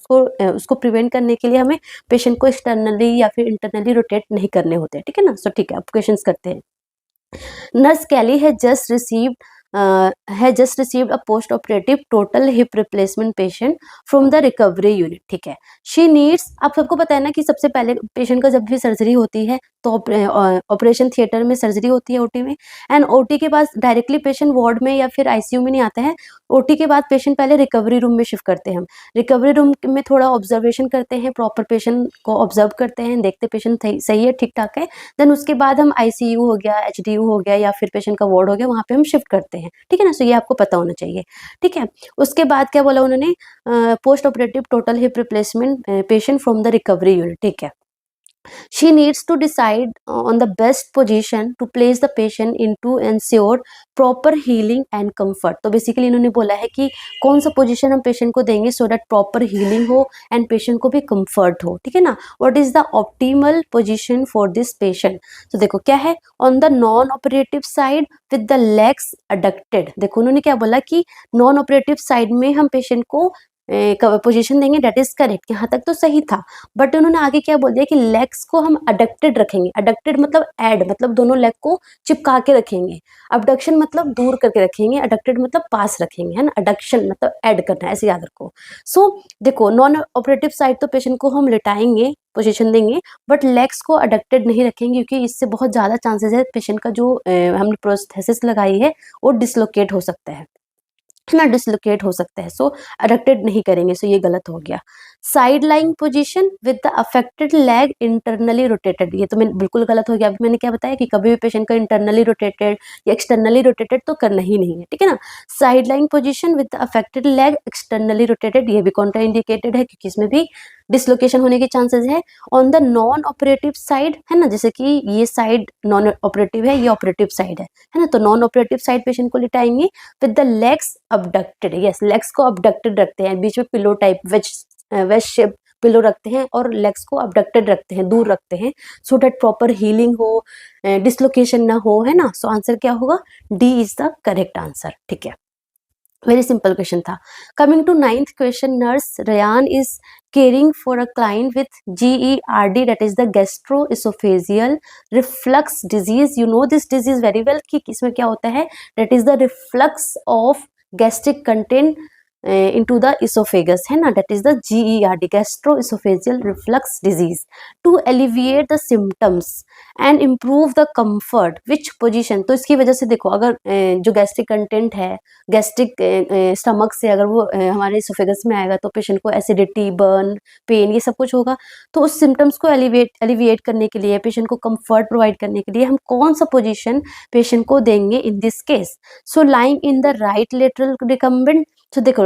उसको प्रिवेंट करने के लिए हमें पेशेंट को एक्सटर्नली या फिर इंटरनली रोटेट नहीं करने होते हैं, ठीक है ना। सो ठीक है, अब क्वेश्चंस करते हैं। Nurse Kelly has just received a post-operative total hip replacement patient from the recovery unit. ठीक है, she needs, आप सबको पता है ना कि सबसे पहले पेशेंट का जब भी सर्जरी होती है तो ऑपरेशन थिएटर में सर्जरी होती है, ओटी में, एंड ओटी के बाद डायरेक्टली पेशेंट वार्ड में या फिर आईसीयू में नहीं आता है। ओटी के बाद पेशेंट पहले रिकवरी रूम में शिफ्ट करते हैं। हम रिकवरी रूम में थोड़ा ऑब्जर्वेशन करते हैं, प्रॉपर पेशेंट को ऑब्जर्व करते हैं, देखते पेशेंट सही है, ठीक ठाक है, देन उसके बाद हम आईसीयू हो गया, एचडीयू हो गया या फिर पेशेंट का वार्ड हो गया, वहाँ पे हम शिफ्ट करते हैं, ठीक है ना। सो ये आपको पता होना चाहिए, ठीक है। उसके बाद क्या बोला उन्होंने, post operative total hip replacement patient from the recovery unit, ठीक है। She needs to decide on the best position to place the patient into ensure proper healing and comfort. तो बेसिकली इन्होंने बोला है कि कौन सा पोजीशन हम पेशेंट को देंगे सो दैट प्रॉपर हीलिंग हो एंड पेशेंट को भी कंफर्ट हो, ठीक है ना. What is the optimal position for this patient. तो देखो क्या है, on the non operative side with the legs adducted. देखो उन्होंने क्या बोला कि नॉन ऑपरेटिव साइड में हम पेशेंट को पोजीशन देंगे, डेट इज करेक्ट, यहाँ तक तो सही था. बट उन्होंने आगे क्या बोल दिया कि लेग्स को हम अडक्टेड रखेंगे. अडक्टेड मतलब एड, मतलब दोनों लेग को चिपका के रखेंगे. अबडक्शन मतलब दूर करके रखेंगे, अडक्टेड मतलब पास रखेंगे, है ना. अडक्शन मतलब ऐड करना है, ऐसे याद रखो. सो देखो नॉन ऑपरेटिव साइड तो पेशेंट को हम लिटाएंगे, पोजीशन देंगे, बट लेग्स को अडक्टेड नहीं रखेंगे क्योंकि इससे बहुत ज़्यादा चांसेस है पेशेंट का जो हमने प्रोस्थेसिस लगाई है वो डिसलोकेट हो सकता है ना, डिसलोकेट हो सकता है. सो अडक्टेड नहीं करेंगे, सो ये गलत हो गया. Side lying position with the affected leg internally rotated, ये तो मैं बिल्कुल गलत हो गया. अभी मैंने क्या बताया कि कभी भी पेशेंट का इंटरनली रोटेटेड या एक्सटर्नली रोटेटेड तो करना ही नहीं है, ठीक है ना. Side lying position with the affected leg externally rotated, ये भी कॉन्ट्रा इंडिकेटेड है क्योंकि इसमें भी डिसलोकेशन होने के चांसेस है. On the non operative side, है ना, जैसे कि ये साइड नॉन ऑपरेटिव है, ये ऑपरेटिव साइड है ना, तो नॉन ऑपरेटिव साइड पेशेंट को लिटाएंगे with the legs abducted. Yes, legs को अबडक्टेड रखते हैं, बीच में pillow type wedge shape pillow रखते हैं और लेग्स को अबडक्टेड रखते हैं, दूर रखते हैं, सो दैट प्रॉपर हीलिंग हो, डिसलोकेशन ना हो, है ना. सो आंसर क्या होगा, D is the correct answer, ठीक है. वेरी सिंपल क्वेश्चन था. Coming to 9th question, nurse Ryan is caring for a client with GERD, that is the gastroesophageal reflux disease. You know this disease very well कि इसमें क्या होता है, that is the reflux of gastric content into the esophagus, है ना, that is the GERD, gastroesophageal reflux disease. To alleviate the symptoms and improve the comfort, which position. तो इसकी वजह से देखो अगर जो गैस्ट्रिक कंटेंट है, गैस्ट्रिक स्टमक से अगर वो हमारे इसोफेगस में आएगा तो पेशेंट को एसिडिटी, बर्न, पेन, ये सब कुछ होगा. तो उस सिम्टम्स को एलिविएट करने के लिए, पेशेंट को कंफर्ट प्रोवाइड करने के लिए हम कौन सा पोजीशन पेशेंट को देंगे in this case. So lying in the right lateral recumbent. तो देखो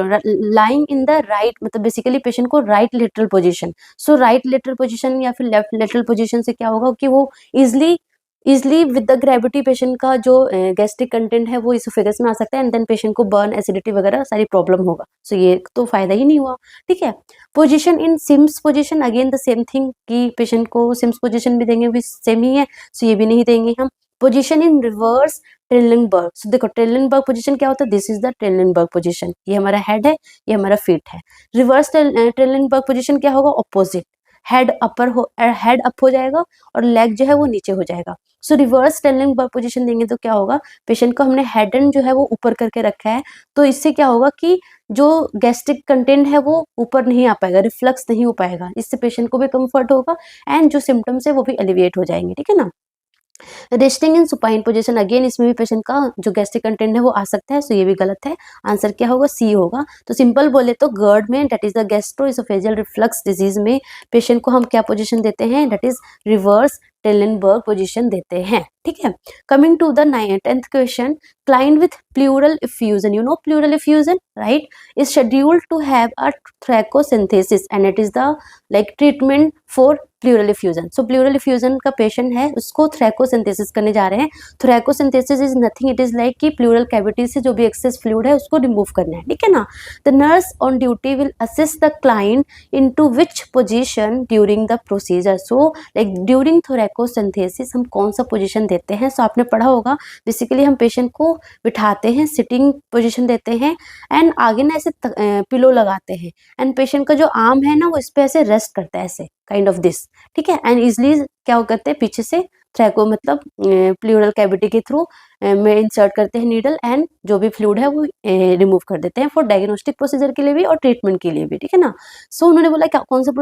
लाइंग इन द राइट मतलब बेसिकली पेशेंट को राइट लेटरल पोजीशन. सो राइट लेटरल पोजीशन या फिर लेफ्ट लेटरल पोजीशन से क्या होगा कि वो easily with the gravity patient का जो गैस्ट्रिक कंटेंट है वो इसोफेगस में आ सकता है एंड देन पेशेंट को बर्न, एसिडिटी वगैरह सारी प्रॉब्लम होगा. सो ये तो फायदा ही नहीं हुआ, ठीक है. Position in Sims position, again the same thing कि पेशेंट को सिम्स पोजीशन भी देंगे, भी सेम ही है, सो ये भी नहीं देंगे हम. Position in reverse ट्रेनलिंगबर्ग. सो देखो ट्रेनलिंगबर्ग पोजीशन क्या होता है, दिस इज द ट्रेनलिंगबर्ग पोजीशन. ये हमारा हेड है, ये हमारा फीट है. रिवर्स ट्रेनलिंगबर्ग पोजीशन क्या होगा, ऑपोजिट. हेड अप हो जाएगा और लेग जो है वो नीचे हो जाएगा. सो रिवर्स ट्रेनलिंगबर्ग पोजीशन देंगे तो क्या होगा, पेशेंट को हमने हेड एंड जो है वो ऊपर करके रखा है, तो इससे क्या होगा कि जो गैस्ट्रिक कंटेंट है वो ऊपर नहीं आ पाएगा, रिफ्लक्स नहीं हो पाएगा. इससे पेशेंट को भी कंफर्ट होगा एंड जो सिम्टम्स है वो भी एलिविएट हो जाएंगे, ठीक है ना. रेस्टिंग इन सुपाइन पोजीशन, अगेन इसमें भी पेशेंट का जो गैस्ट्रिक कंटेंट है वो आ सकता है, सो ये भी गलत है. आंसर क्या होगा, सी होगा. तो सिंपल बोले तो GERD में, that is the gastroesophageal reflux disease में पेशेंट को हम क्या पोजीशन देते हैं, that is reverse Trendelenburg position देते हैं, ठीक है. Coming to the 10th question, client with pleural effusion, you know pleural effusion right, is scheduled to have a thoracentesis and it is the like treatment for pleural effusion. So pleural effusion का patient है, उसको thoracentesis करने जा रहे हैं. Thoracentesis is nothing, it is like कि pleural cavity से जो भी एक्सेस फ्लूइड है उसको रिमूव करना है, ठीक है ना. The nurse on duty will assist the client into which position during the procedure. So like during thoracentesis हम कौन सा पोजीशन देते हैं. सो आपने पढ़ा होगा बेसिकली हम पेशेंट को बिठाते हैं, सिटिंग पोजीशन देते हैं एंड आगे ना ऐसे पिलो लगाते हैं एंड पेशेंट का जो आर्म है ना वो इस पे ऐसे रेस्ट करता है, ऐसे काइंड ऑफ दिस, ठीक है. एंड इजली क्या करते हैं, पीछे से थ्रैको मतलब प्लूरल कैविटी के थ्रू में इंसर्ट करते हैं नीडल एंड जो भी फ्लूइड है वो रिमूव कर देते हैं फॉर डायग्नोस्टिक प्रोसीजर के लिए भी और ट्रीटमेंट के लिए भी, ठीक है ना. सो उन्होंने बोला क्या कौन सा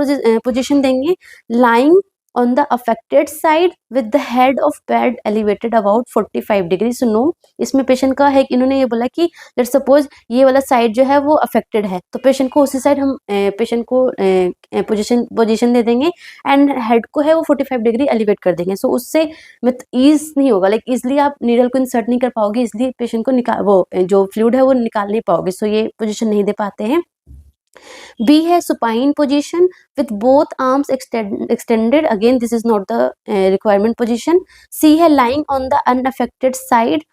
पोजीशन देंगे, lying on the affected side with the head of bed elevated about 45 degree. So no, इसमें पेशेंट का है, इन्होंने ये बोला कि लेट्स सपोज ये वाला साइड जो है वो अफेक्टेड है तो पेशेंट को उसी साइड हम पेशेंट को पोजीशन दे देंगे एंड हेड को है वो 45 डिग्री एलिवेट कर देंगे. सो उससे मतलब ईज नहीं होगा, लाइक इजली आप नीडल को इंसर्ट नहीं कर पाओगे, इसलिए पेशेंट को वो जो फ्लूइड है वो निकाल नहीं पाओगे. सो ये पोजीशन नहीं दे पाते हैं. B है supine position with both arms extended. Again, this is not the requirement position. C है lying on the unaffected side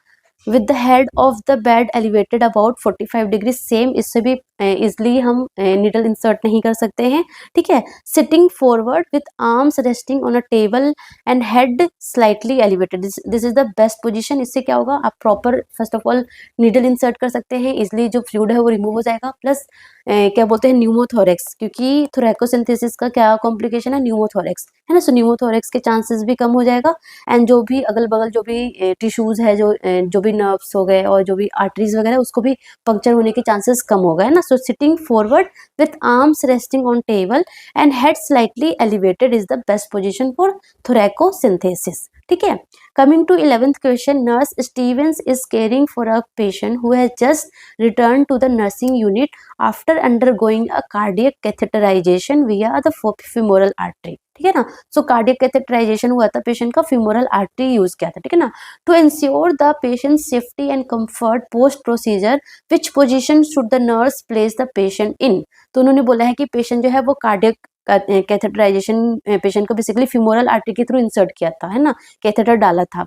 with the head of the bed elevated about 45 degree. Same, इससे भी easily हम needle insert नहीं कर सकते हैं. ठीक है. Sitting forward with arms resting on a table and head slightly elevated. This is the best position. इससे क्या होगा, आप proper first of all needle insert कर सकते हैं. इजली जो फ्लूइड है वो रिमूव हो जाएगा. प्लस क्या बोलते हैं, न्यूमोथोरेक्स, क्योंकि थोरैकोसिंथेसिस का क्या कॉम्प्लिकेशन है, न्यूमोथोरेक्स है ना. सो न्यूमोथोरेक्स के चांसेस भी कम हो जाएगा. एंड जो भी अगल बगल जो भी टिश्यूज है, जो भी नर्व्स हो गए और जो भी आर्टरीज वगैरह, उसको भी पंक्चर होने के चांसेस कम हो गए, है ना. So sitting forward with arms resting on table and head slightly elevated is the best position for thoracentesis. ठीक है. Coming to 11th question, Nurse Stevens is caring for a patient who has just returned to the nursing unit after undergoing a cardiac catheterization via the femoral artery. ठीक है ना. सो cardiac catheterization हुआ था, patient का femoral artery use किया था. ठीक है ना. To ensure the patient safety and comfort post procedure, which position should the nurse place the patient in. तो उन्होंने बोला है कि पेशेंट जो है वो कार्डियक कैथेटराइजेशन पेशेंट को बेसिकली फिमोरल आर्टरी के थ्रू इंसर्ट किया था, है ना, कैथेटर डाला था.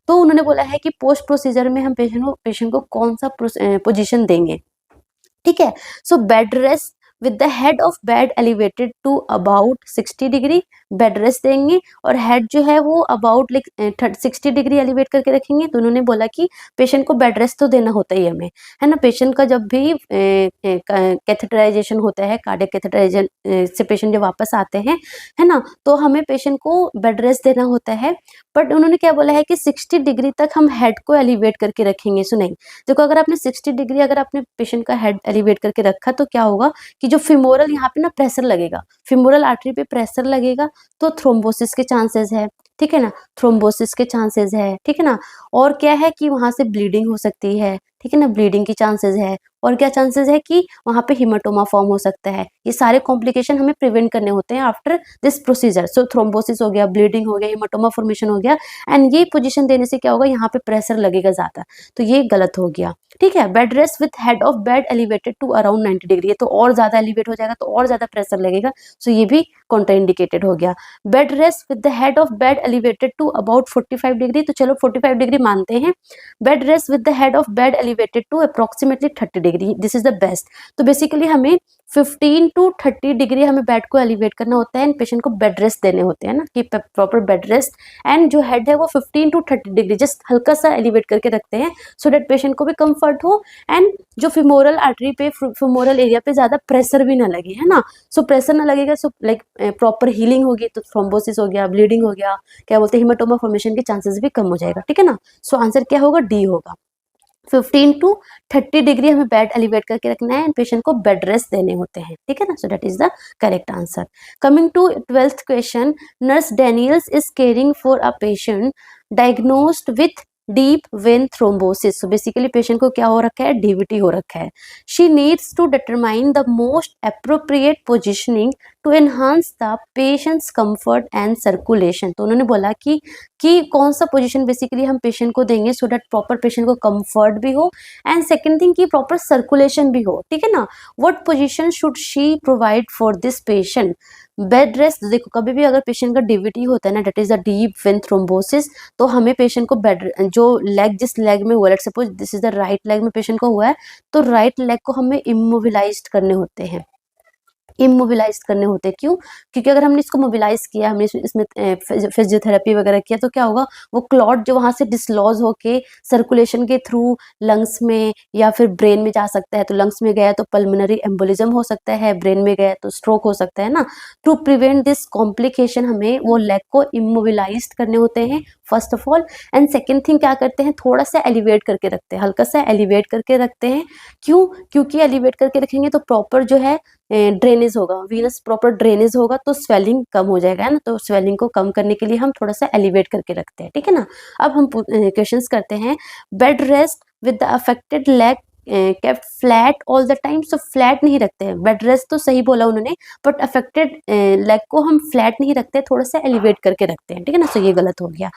तो उन्होंने बोला है कि पोस्ट प्रोसीजर में हम पेशेंट को कौन सा पोजीशन देंगे. ठीक है. So bed rest with the head of bed elevated to about 60 degree bed rest देंगे, और हेड जो है वो अबाउट 60 डिग्री एलिवेट करके रखेंगे. तो उन्होंने बोला कि पेशेंट को बेड रेस्ट तो देना होता ही हमें, है ना. पेशेंट का जब भी कैथेटराइजेशन होता है, कार्डियक कैथेटराइजेशन से पेशेंट जब वापस आते हैं, है ना, तो हमें पेशेंट को बेड रेस्ट देना होता है. बट उन्होंने क्या बोला है कि 60 डिग्री तक हम हेड को एलिवेट करके रखेंगे. सो नहीं, देखो, अगर आपने 60 डिग्री अगर आपने पेशेंट का हेड एलिवेट करके रखा तो क्या होगा कि जो फिमोरल यहाँ पे ना प्रेशर लगेगा, फिमोरल आर्टरी पे प्रेशर लगेगा, तो थ्रोम्बोसिस के चांसेस है. ठीक है ना, थ्रोम्बोसिस के चांसेस है. ठीक है ना. और क्या है कि वहां से ब्लीडिंग हो सकती है. ठीक है ना, ब्लीडिंग की चांसेस है. और क्या चांसेस है कि वहां पे हिमाटोमा फॉर्म हो सकता है. ये सारे कॉम्प्लिकेशन हमें प्रिवेंट करने होते हैं after this procedure. So thrombosis हो गया, ब्लीडिंग हो गया, हिमाटोमा फॉर्मेशन हो गया, एंड ये पोजीशन देने से क्या होगा, यहाँ पे प्रेशर लगेगा ज्यादा. तो ये गलत हो गया. ठीक है. Bed rest with head of bed elevated to around 90 degree, ये तो और ज्यादा एलिवेट हो जाएगा, तो और ज्यादा प्रेशर लगेगा. सो ये भी कॉन्ट्राइंडिकेटेड हो गया. Bed rest with the head of bed elevated to about 45 degree, तो चलो 45 डिग्री मानते हैं. Bed rest with the head of bed elevated to approximately 30 degree, this is the best. तो बेसिकली हमें 15 to 30 डिग्री हमें bed को elevate करना होता है, एंड पेशेंट को बेड रेस्ट देने होते हैं ना, कि प्रॉपर बेड रेस्ट. एंड जो हेड है वो 15 to 30 डिग्री जस्ट हल्का सा एलिवेट करके रखते हैं, सो दैट पेशेंट को भी कंफर्ट हो, एंड जो फिमोरल आर्टरी पे, फिमोरल एरिया पे ज्यादा प्रेशर भी ना लगे, है ना. सो प्रेशर ना लगेगा, सो लाइक प्रॉपर हीलिंग होगी, तो थ्रोम्बोसिस हो गया, ब्लीडिंग हो गया, क्या बोलते हैं, हिमाटोमा फॉर्मेशन के चांसेस भी कम हो जाएगा. ठीक है ना. सो आंसर क्या होगा, डी होगा. 15 to 30 डिग्री हमें बेड एलिवेट करके रखना है, एंड पेशेंट को बेड रेस्ट देने होते हैं. ठीक है ना. So that is the correct answer. Coming to 12th question, nurse Daniels is caring for a patient diagnosed with deep vein thrombosis. So basically patient को क्या हो रखा है, डीवीटी हो रखा है. She needs to determine the most appropriate positioning to enhance the patient's comfort and circulation. तो उन्होंने बोला कि कौन सा पोजीशन बेसिकली हम पेशेंट को देंगे सो दैट प्रॉपर पेशेंट को कंफर्ट भी हो, एंड सेकंड थिंग की प्रॉपर सर्कुलेशन भी हो. ठीक है ना. What position should she provide for this patient. Bed rest, देखो कभी भी अगर पेशेंट का डीवीटी होता है ना, that is a deep vein thrombosis, तो हमें पेशेंट को बेड, जो लेग जिस लेग में हुआ, let's suppose this is the right leg में पेशेंट को हुआ है, तो राइट लेग को हमें इमोबिलाइज्ड करने होते हैं. इमोबिलाइज करने होते हैं. क्यों? क्योंकि अगर हमने इसको मोबिलाइज किया, हमने इसमें फिजियोथेरेपी वगैरह किया, तो क्या होगा, वो क्लॉट जो वहां से डिसलॉज होके सर्कुलेशन के थ्रू लंग्स में या फिर ब्रेन में जा सकता है. तो लंग्स में गया तो पल्मोनरी एम्बोलिज्म हो सकता है, ब्रेन में गया तो स्ट्रोक हो सकता है ना. टू प्रिवेंट दिस कॉम्प्लिकेशन हमें वो लेग को इमोबिलाइज करने होते हैं first of all. And second thing क्या करते हैं, थोड़ा सा एलिवेट करके रखते हैं, हल्का सा एलिवेट करके रखते हैं. क्यों? क्योंकि एलिवेट करके रखेंगे तो प्रॉपर जो है ड्रेनेज होगा, वीनस प्रॉपर ड्रेनेज होगा, तो स्वेलिंग कम हो जाएगा, है ना. तो स्वेलिंग को कम करने के लिए हम थोड़ा सा एलिवेट करके रखते हैं. ठीक है ना. अब हम क्वेश्चंस करते हैं. Bed rest with the affected leg kept flat all the time, so flat नहीं रखते हैं, बेड रेस्ट तो सही बोला उन्होंने, बट अफेक्टेड लेग को हम फ्लैट नहीं रखते, थोड़ा सा एलिवेट करके रखते हैं, ठीक है ना, सो ये गलत हो गया।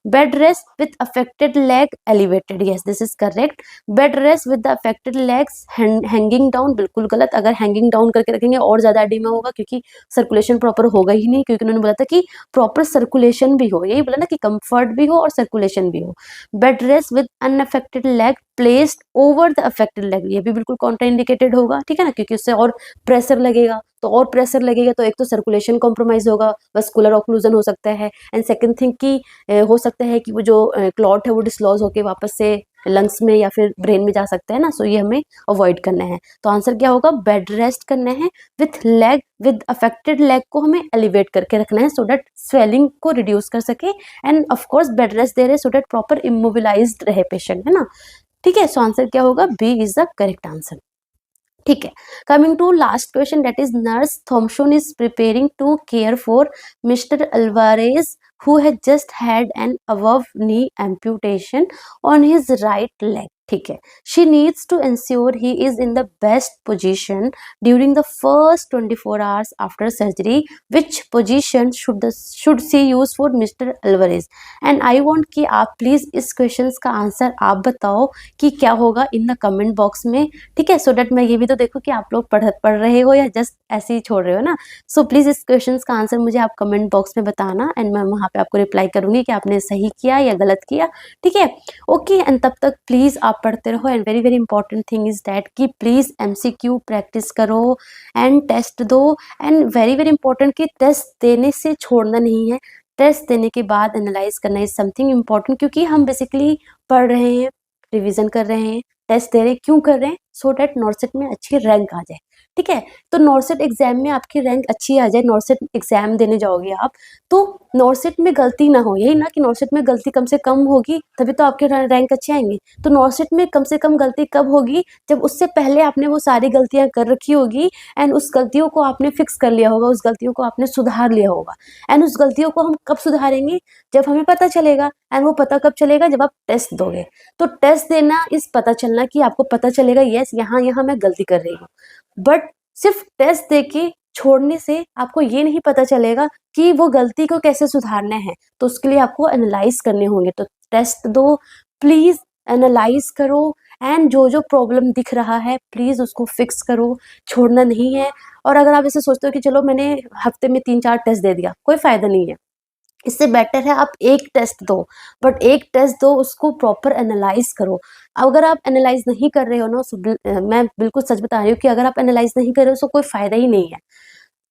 Bed rest with affected leg elevated, yes this is correct. Bed rest with the affected legs hanging down, बिल्कुल गलत, अगर हैंगिंग डाउन करके रखेंगे और ज्यादा एडिमा होगा, क्योंकि सर्कुलेशन प्रॉपर होगा ही नहीं, क्योंकि उन्होंने बोला था कि प्रॉपर सर्कुलेशन भी हो, यही बोला ना कि कंफर्ट भी हो और सर्कुलेशन भी हो। Bed rest with unaffected leg placed over the affected leg, ये भी बिल्कुल कॉन्ट्रा इंडिकेटेड होगा, ठीक है ना, क्योंकि उससे और प्रेशर लगेगा, तो और प्रेशर लगेगा तो एक तो सर्कुलेशन कॉम्प्रोमाइज होगा, वस्कुलर ऑक्लूजन हो सकता है, एंड सेकंड थिंग कि हो सकता है कि वो जो क्लॉट है वो डिसलॉज होके वापस से लंग्स में या फिर ब्रेन में जा सकता है ना, सो ये हमें अवॉइड करना है। तो आंसर क्या होगा, बेड रेस्ट करना है with leg, with affected leg को हमें एलिवेट करके रखना है, सो दैट स्वेलिंग को रिड्यूस कर सके, and of course bed rest दे रहे सो दैट प्रॉपर इमोबिलाइज्ड रहे पेशेंट, है ना, ठीक है। सो आंसर क्या होगा, B is the correct answer, ठीक है। Coming to last question, that is nurse Thompson is preparing to care for Mr Alvarez who had just had an above knee amputation on his right leg, ठीक है। she needs to ensure he is in the best position during the first 24 hours after surgery, which position should she use for Mr. Alvarez, and I want कि आप please इस question का answer आप बताओ कि क्या होगा इन द कमेंट बॉक्स में, ठीक है, सो दैट मैं ये भी तो देखूँ कि आप लोग पढ़ रहे हो या जस्ट ऐसे ही छोड़ रहे हो ना। सो प्लीज इस क्वेश्चन का आंसर मुझे आप कमेंट बॉक्स में बताना, एंड मैं वहाँ पे आपको रिप्लाई करूंगी कि आपने सही किया या गलत किया, ठीक है, ओके। एंड तब तक प्लीज आप पढ़ते रहो, and very very important thing is that कि प्लीज एमसीक्यू प्रैक्टिस करो एंड टेस्ट दो, एंड वेरी वेरी इंपॉर्टेंट कि टेस्ट देने से छोड़ना नहीं है, टेस्ट देने के बाद एनालाइज करना इज समथिंग इम्पॉर्टेंट, क्योंकि हम बेसिकली पढ़ रहे हैं, रिविजन कर रहे हैं, टेस्ट दे रहे हैं, क्यों कर रहे हैं, सो डैट नॉर्सेट में अच्छी रैंक आ जाए, ठीक है। तो नॉर्सेट एग्जाम में आपकी रैंक अच्छी आ जाए, नॉर्सेट एग्जाम देने जाओगे आप, तो नॉर्सेट में गलती ना हो, यही ना कि नॉर्सेट में गलती कम से कम होगी तभी तो आपके रैंक अच्छे आएंगे। तो नॉर्सेट में कम से कम गलती कब होगी, जब उससे पहले आपने वो सारी गलतियां कर रखी होगी, एंड उस गलतियों को आपने फिक्स कर लिया होगा, उस गलतियों को आपने सुधार लिया होगा, एंड उस गलतियों को हम कब सुधारेंगे, जब हमें पता चलेगा, एंड वो पता कब चलेगा, जब आप टेस्ट दोगे। तो टेस्ट देना इस पता चलना कि आपको पता चलेगा यस यहाँ यहाँ मैं गलती कर रही हूँ, बट सिर्फ टेस्ट देके छोड़ने से आपको ये नहीं पता चलेगा कि वो गलती को कैसे सुधारना है, तो उसके लिए आपको एनालाइज करने होंगे। तो टेस्ट दो, प्लीज एनालाइज करो, एंड जो जो प्रॉब्लम दिख रहा है प्लीज उसको फिक्स करो, छोड़ना नहीं है। और अगर आप ऐसे सोचते हो कि चलो मैंने हफ्ते में 3-4 टेस्ट दे दिया, कोई फायदा नहीं है, इससे बेटर है आप एक टेस्ट दो, बट एक टेस्ट दो उसको प्रॉपर एनालाइज करो। अगर आप एनालाइज नहीं कर रहे हो ना, मैं बिल्कुल सच बता रही हूँ कि अगर आप एनालाइज नहीं कर रहे हो तो कोई फायदा ही नहीं है।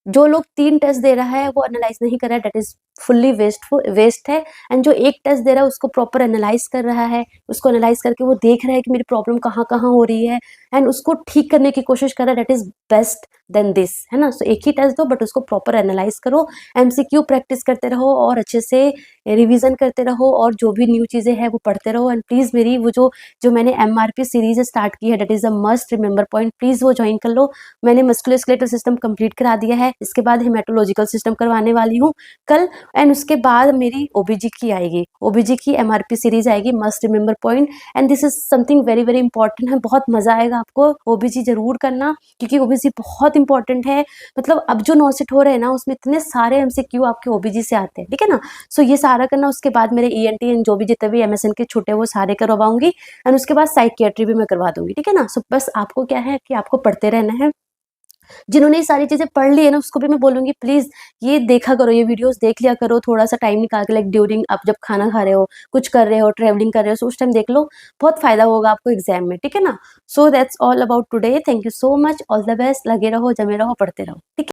जो लोग 3 टेस्ट दे रहा है वो एनालाइज नहीं कर रहा है, दैट इज फुल्ली वेस्ट है, एंड जो एक टेस्ट दे रहा है उसको प्रॉपर एनालाइज कर रहा है, उसको एनालाइज करके वो देख रहा है कि मेरी प्रॉब्लम कहाँ कहाँ हो रही है, एंड उसको ठीक करने की कोशिश कर रहा है, that is best then this, है ना। सो एक ही टेस्ट दो बट उसको प्रॉपर एनालाइज करो, एमसीक्यू प्रैक्टिस करते रहो और अच्छे से रिवीजन करते रहो, और जो भी न्यू चीज़ें हैं वो पढ़ते रहो। एंड प्लीज़ मेरी वो जो मैंने एमआरपी सीरीज स्टार्ट की है, that is a must remember point, please वो ज्वाइन कर लो। मैंने मस्कुलोस्केलेटल सिस्टम कंप्लीट करा दिया है, इसके बाद हेमेटोलॉजिकल सिस्टम करवाने वाली हूँ कल, एंड उसके बाद मेरी ओबीजी की आएगी, ओबीजी की एमआरपी सीरीज आएगी, must remember point, and this is something very very important है, बहुत मजा आएगा आपको। ओबीजी जरूर करना क्योंकि ओबीजी बहुत इंपॉर्टेंट है, मतलब अब जो नॉसेट हो रहे हैं ना उसमें इतने सारे एमसीक्यू आपके ओबीजी से आते हैं, ठीक है ना। सो ये सारा करना, उसके बाद मेरे ईएनटी एंड जो भी जितने भी एमएसएन के छोटे वो सारे करवाऊंगी, एंड उसके बाद साइकियाट्री भी मैं करवा दूंगी, ठीक है ना। सो बस आपको क्या है कि आपको पढ़ते रहना है, जिन्होंने ये सारी चीजें पढ़ ली है ना उसको भी मैं बोलूंगी प्लीज ये देखा करो, ये वीडियोस देख लिया करो, थोड़ा सा टाइम निकाल के, लाइक ड्यूरिंग आप जब खाना खा रहे हो, कुछ कर रहे हो, ट्रेवलिंग कर रहे हो, सो उस टाइम देख लो, बहुत फायदा होगा आपको एग्जाम में, ठीक है ना। So that's all about today, thank you so much, all the best, लगे रहो, जमे रहो, पढ़ते रहो, ठीक है।